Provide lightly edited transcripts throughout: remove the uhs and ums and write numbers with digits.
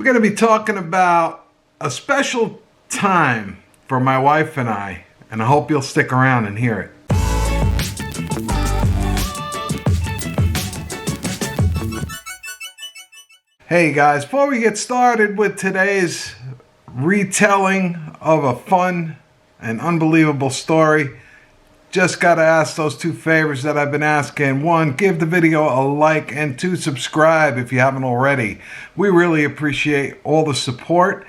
We're going to be talking about a special time for my wife and I hope you'll stick around and hear it. Hey guys, before we get started with today's retelling of a fun and unbelievable story, just got to ask those two favors that I've been asking. One, give the video a like, and two, subscribe if you haven't already. We really appreciate all the support.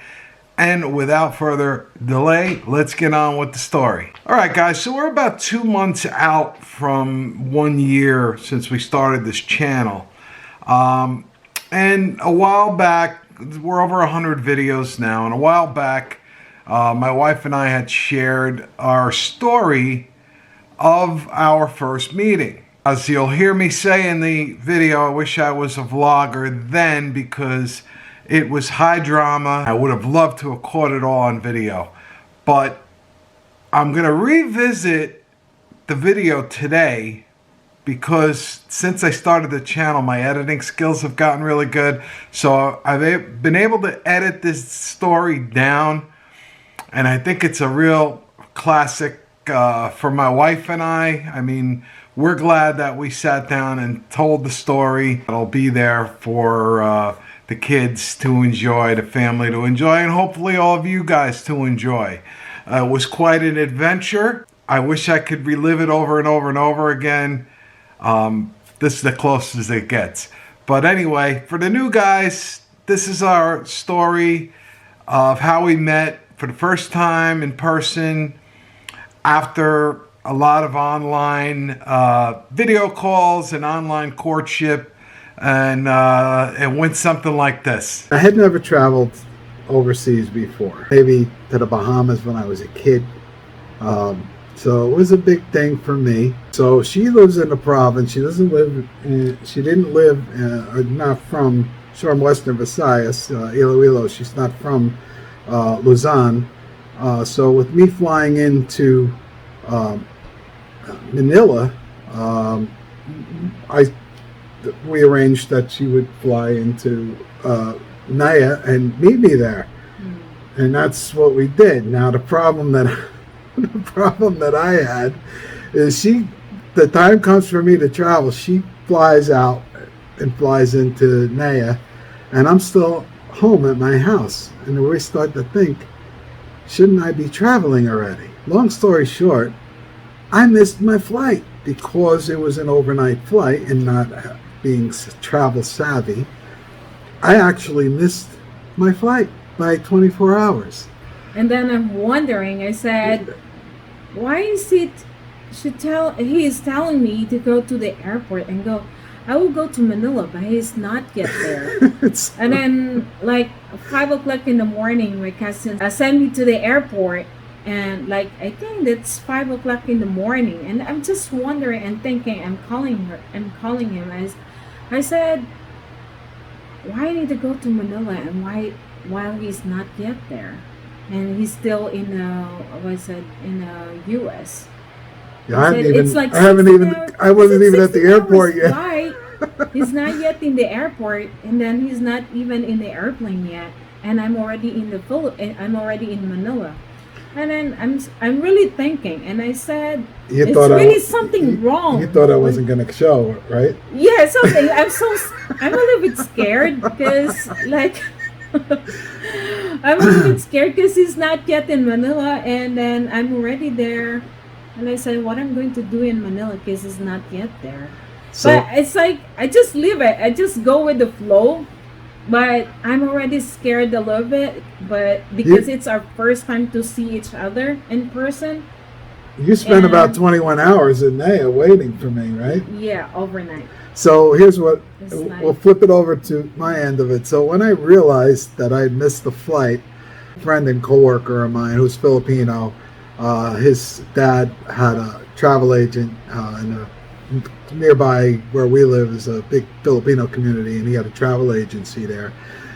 And without further delay, let's get on with the story. All right, guys, so we're about 2 months out from 1 year since we started this channel. And a while back, we're over 100 videos now, and a while back, my wife and I had shared our story of our first meeting. As you'll hear me say in the video, I wish I was a vlogger then because it was high drama. I would have loved to have caught it all on video. But I'm going to revisit the video today because since I started the channel, my editing skills have gotten really good. So I've been able to edit this story down, and I think it's a real classic for my wife and I. I mean, we're glad that we sat down and told the story. It'll be there for the kids to enjoy, the family to enjoy, and hopefully all of you guys to enjoy. It was quite an adventure. I wish I could relive it over and over and over again. This is the closest it gets. But anyway, for the new guys, this is our story of how we met for the first time in person after a lot of online video calls and online courtship, and it went something like this. I had never traveled overseas before, maybe to the Bahamas when I was a kid. So it was a big thing for me. So she lives in the province. She doesn't live not from, she's from Western Visayas, Iloilo. She's not from Luzon. So with me flying into Manila, we arranged that she would fly into Naya and meet me there, and that's what we did. Now the problem that I had is the time comes for me to travel. She flies out and flies into Naya, and I'm still home at my house, and we start to think, shouldn't I be traveling already? Long story short, I missed my flight because it was an overnight flight and not being travel savvy. I actually missed my flight by 24 hours. And then I'm wondering, I said, why is it he is telling me to go to the airport and go, I will go to Manila, but he's not yet there. And then like 5 o'clock in the morning, my cousin sent me to the airport, and like I think that's 5 o'clock in the morning, and I'm just wondering and thinking, I'm calling him. I said, why I need to go to Manila, and while he's not yet there, and he's still in the U.S. Yeah, I wasn't even at the airport yet. Flight. He's not yet in the airport, and then he's not even in the airplane yet, and I'm already in Manila. And then I'm really thinking, and I said, something wrong. You thought I wasn't going to show, right? Yeah, something. I'm a little bit scared because, like, I'm a little bit scared because he's not yet in Manila, and then I'm already there. And I said, what I'm going to do in Manila because he's not yet there. So, but it's like, I just leave it. I just go with the flow. But I'm already scared a little bit. But because it's our first time to see each other in person. You spent about 21 hours in Naya waiting for me, right? Yeah, overnight. So here's what, we'll flip it over to my end of it. So when I realized that I missed the flight, a friend and coworker of mine who's Filipino, his dad had a travel agent nearby where we live is a big Filipino community, and he had a travel agency there.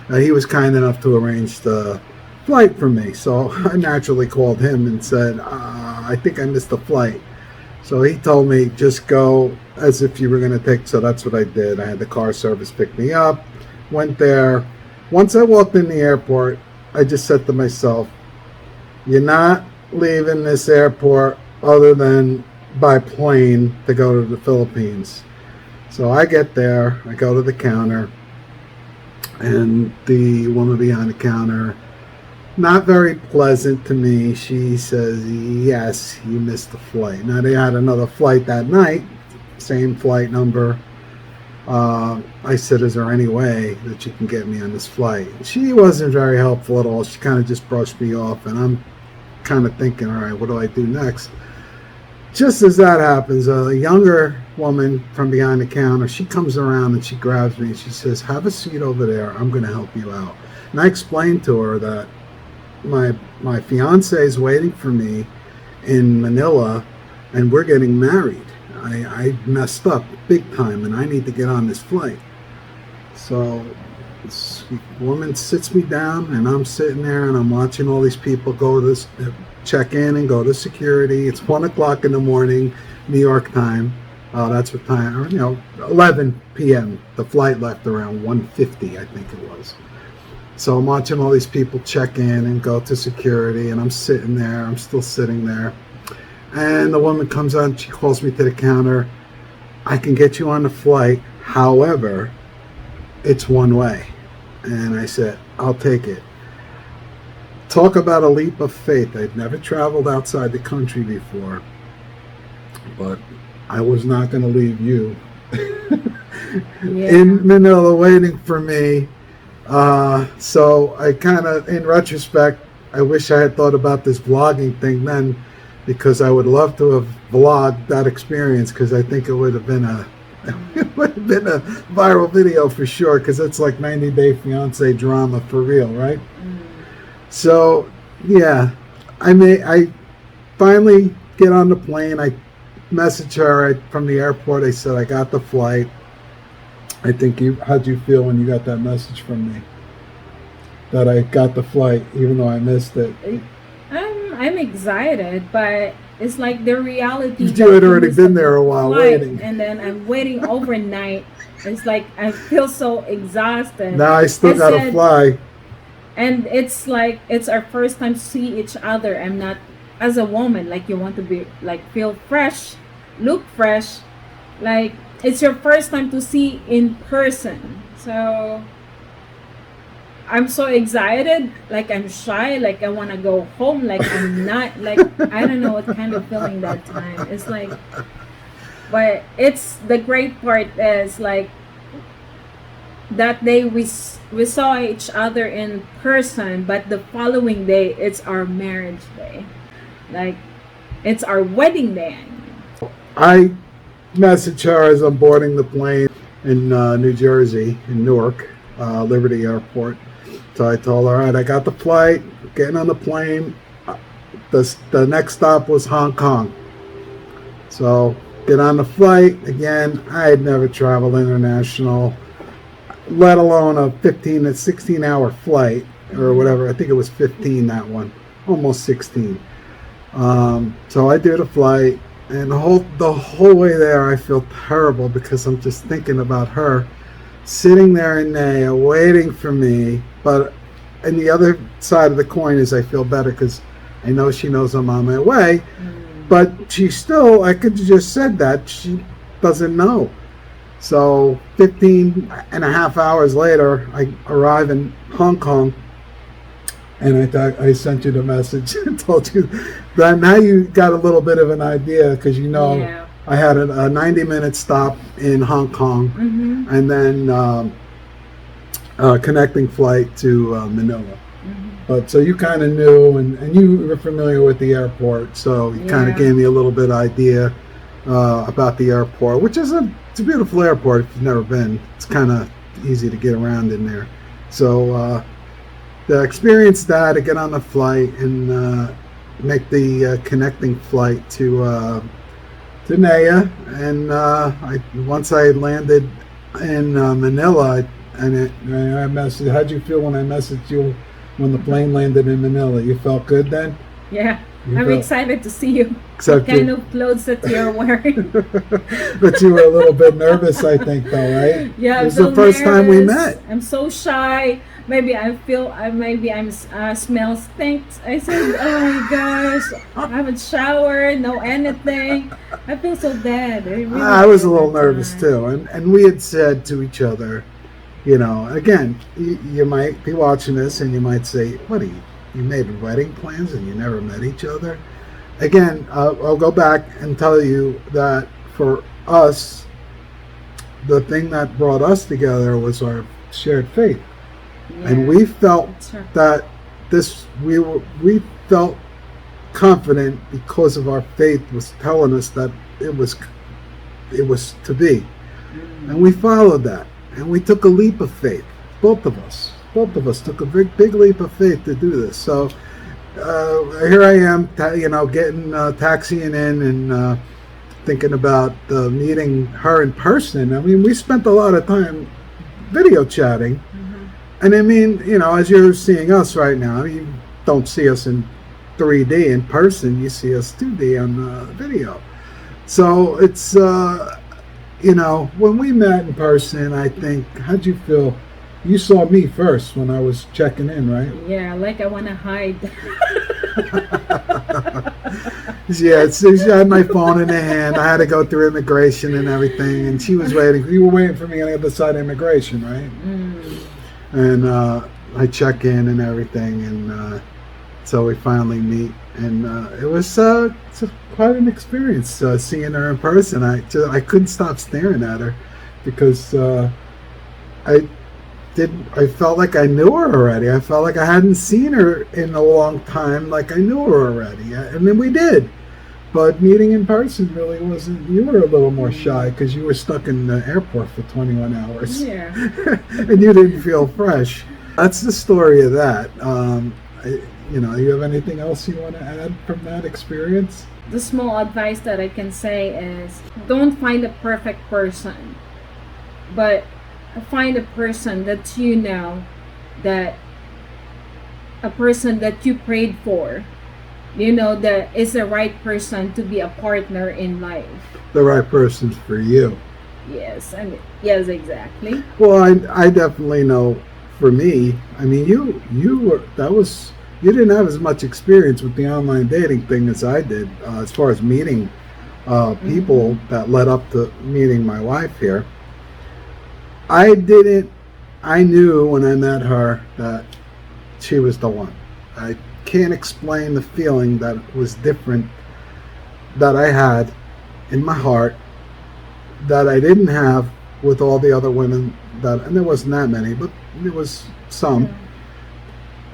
He was kind enough to arrange the flight for me. So I naturally called him and said, I think I missed the flight. So he told me, just go as if you were going to take. So that's what I did. I had the car service pick me up, went there, Once I walked in the airport, I just said to myself, you're not leaving this airport other than by plane to go to the Philippines. So I get there, I go to the counter, and the woman behind the counter, not very pleasant to me, she says, yes, you missed the flight. Now they had another flight that night, same flight number. I said, is there any way that you can get me on this flight? She wasn't very helpful at all. She kind of just brushed me off, and I'm kind of thinking, all right, what do I do next? Just as that happens, a younger woman from behind the counter, she comes around and she grabs me and she says, have a seat over there. I'm going to help you out. And I explained to her that my fiance is waiting for me in Manila and we're getting married. I messed up big time and I need to get on this flight. So this woman sits me down and I'm sitting there and I'm watching all these people go to this, check in and go to security. It's 1 o'clock in the morning, New York time. That's what time, or, 11 p.m. The flight left around 1:50, I think it was. So I'm watching all these people check in and go to security, and I'm sitting there. I'm still sitting there. And the woman comes on, she calls me to the counter. I can get you on the flight. However, it's one way. And I said, I'll take it. Talk about a leap of faith. I'd never traveled outside the country before. But I was not going to leave you in Manila waiting for me. So I kind of, in retrospect, I wish I had thought about this vlogging thing then, because I would love to have vlogged that experience, because I think it would have been a viral video for sure, because it's like 90 Day Fiance drama for real, right? So yeah, I finally get on the plane. I message her from the airport. I said, I got the flight. I think how'd you feel when you got that message from me that I got the flight even though I missed it? I'm excited, but it's like the reality. You had already been there a while waiting, and then I'm waiting overnight. It's like I feel so exhausted. Now I still gotta fly. And it's like it's our first time to see each other. I'm not, as a woman, like, you want to be like feel fresh, look fresh, like it's your first time to see in person. So I'm so excited, like I'm shy, like I want to go home, like I'm not, like I don't know what kind of feeling that time. It's like, but it's the great part is like that day we saw each other in person, but the following day it's our marriage day, like it's our wedding day. I messaged her as I'm boarding the plane in New Jersey, in Newark, Liberty Airport. So I told her, all right, I got the flight, getting on the plane. The next stop was Hong Kong. So get on the flight. Again, I had never traveled international, let alone a 15 to 16 hour flight or whatever. I think it was 15, that one, almost 16. So I did a flight, and the whole way there I feel terrible because I'm just thinking about her sitting there in Naya waiting for me. But and the other side of the coin is I feel better because I know she knows I'm on my way. But she still, I could have just said that, she doesn't know. So 15 and a half hours later, I arrive in Hong Kong, and I sent you the message and told you that now you got a little bit of an idea, because I had a 90-minute stop in Hong Kong, and then connecting flight to Manila. But so you kind of knew, and you were familiar with the airport, so you kind of gave me a little bit of idea about the airport, which is it's a beautiful airport if you've never been. It's kind of easy to get around in there. So to experience that, to get on the flight and make the connecting flight to Naya, and once I landed in Manila, I messaged. How'd you feel when I messaged you when the plane landed in Manila? You felt good then? Yeah, I'm excited to see you. Except what kind of clothes that you're wearing. But you were a little bit nervous, I think, though, right? Yeah, it was the first time we met. I'm so shy. Maybe I feel maybe I'm smell stinks. I said, oh my gosh, I haven't showered, no anything. I feel so bad. I really I was a did little that nervous time. too, and we had said to each other, you know, again, you might be watching this and you might say, "What are you? You made wedding plans and you never met each other?" Again, I'll go back and tell you that for us, the thing that brought us together was our shared faith, and Yeah, we felt that's right. that we felt confident because of our faith was telling us that it was to be. And we Mm. followed that. And we took a leap of faith. Both of us. Both of us took a big leap of faith to do this. So here I am, getting taxiing in and thinking about meeting her in person. I mean, we spent a lot of time video chatting. Mhm. And I mean, as you're seeing us right now, you don't see us in 3D in person. You see us 2D on video. So it's when we met in person, I think, how'd you feel? You saw me first when I was checking in, right? Yeah, like I want to hide. Yeah, she had my phone in her hand. I had to go through immigration and everything, and she was waiting. You were waiting for me on the other side of immigration, right? Mm. And I check in and everything, and so we finally meet, and it was quite an experience seeing her in person. I couldn't stop staring at her because I I felt like I knew her already. I felt like I hadn't seen her in a long time, like I knew her already. And then we did. But meeting in person really wasn't. You were a little more shy because you were stuck in the airport for 21 hours. Yeah. And you didn't feel fresh. That's the story of that. You have anything else you want to add from that experience? The small advice that I can say is don't find a perfect person, but find a person that you know, that a person that you prayed for, that is the right person to be a partner in life. The right person's for you. Yes, I mean, yes, exactly. Well, I definitely know. For me, I mean, you didn't have as much experience with the online dating thing as I did, as far as meeting people Hmm. that led up to meeting my wife here. I didn't. I knew when I met her that she was the one. I can't explain the feeling that was different that I had in my heart that I didn't have with all the other women and there wasn't that many, but there was some.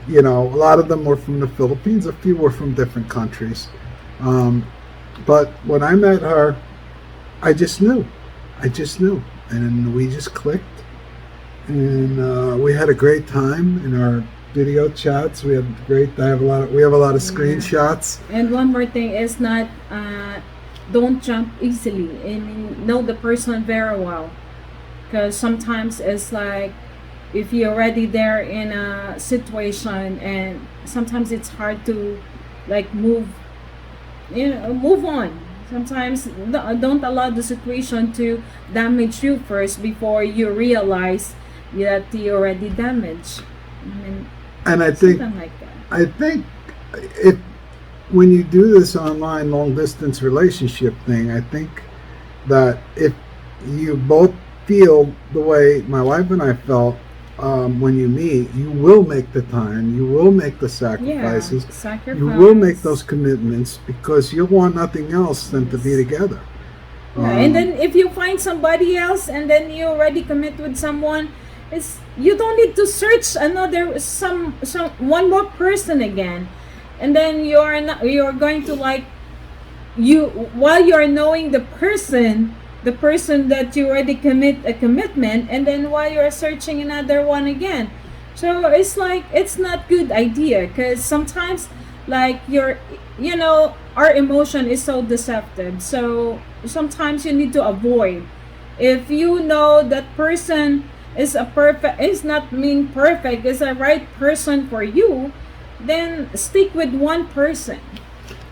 Yeah. A lot of them were from the Philippines. A few were from different countries. Um, but when I met her, I just knew. I just knew, and we just clicked, and we had a great time in our video chats. We had great. We have a lot of Yeah. screenshots. And one more thing is not don't jump easily and know the person very well, because sometimes it's like if you're already there in a situation, and sometimes it's hard to like move on. Sometimes don't allow the situation to damage you first before you realize that you already damaged. I mean, And something like that. I think if when you do this online long distance relationship thing, I think that if you both feel the way my wife and I felt when you meet, you will make the time, you will make the Yeah, sacrifices, you will make those sacrifice. commitments because you want nothing else than to be Yes. together. Yeah, and Um, then if you find somebody else and then you already commit with someone, it's you don't need to search another some one more person again, and then you're going to like you while you're knowing the person that you already commit a commitment, and then while you're searching another one again. So it's like it's not good idea, because sometimes like our emotion is so deceptive, so sometimes you need to avoid. If you know that person is not mean perfect, is a right person for you, then stick with one person.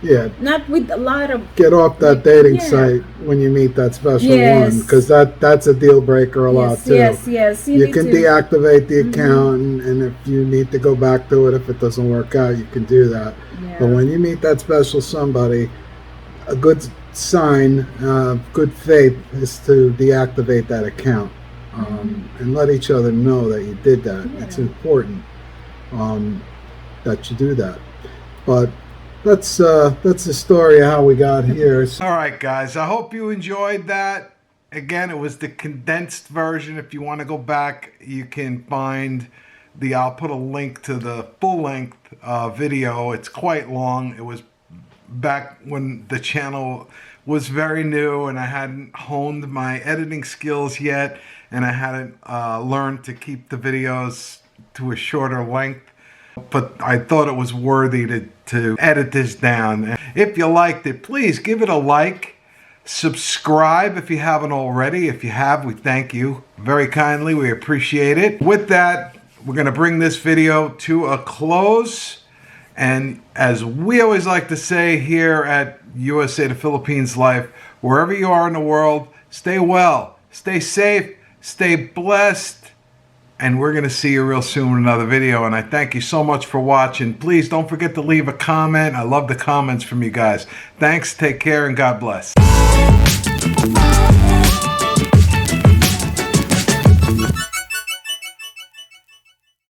Yeah, not with a lot of get off that like, dating yeah. site when you meet that special Yes. one, because that's a deal breaker a lot Yes, too. yes. You You need can to. deactivate the Mhm. account, and if you need to go back to it, if it doesn't work out, you can do that. But Yeah. when you meet that special somebody, a good sign of good faith is to deactivate that account, and let each other know that you did that. It's Yeah. important, um, that you do that. But that's the story of how we got here. All right, guys. I hope you enjoyed that. Again, it was the condensed version. If you want to go back, you can find I'll put a link to the full length video. It's quite long. It was back when the channel was very new and I hadn't honed my editing skills yet, and I hadn't learned to keep the videos to a shorter length. But I thought it was worthy to edit this down. If you liked it, please give it a like. Subscribe if you haven't already. If you have, we thank you very kindly. We appreciate it. With that, we're going to bring this video to a close. And as we always like to say here at USA to Philippines Life, wherever you are in the world, stay well, stay safe, stay blessed. And we're going to see you real soon in another video. And I thank you so much for watching. Please don't forget to leave a comment. I love the comments from you guys. Thanks, take care, and God bless.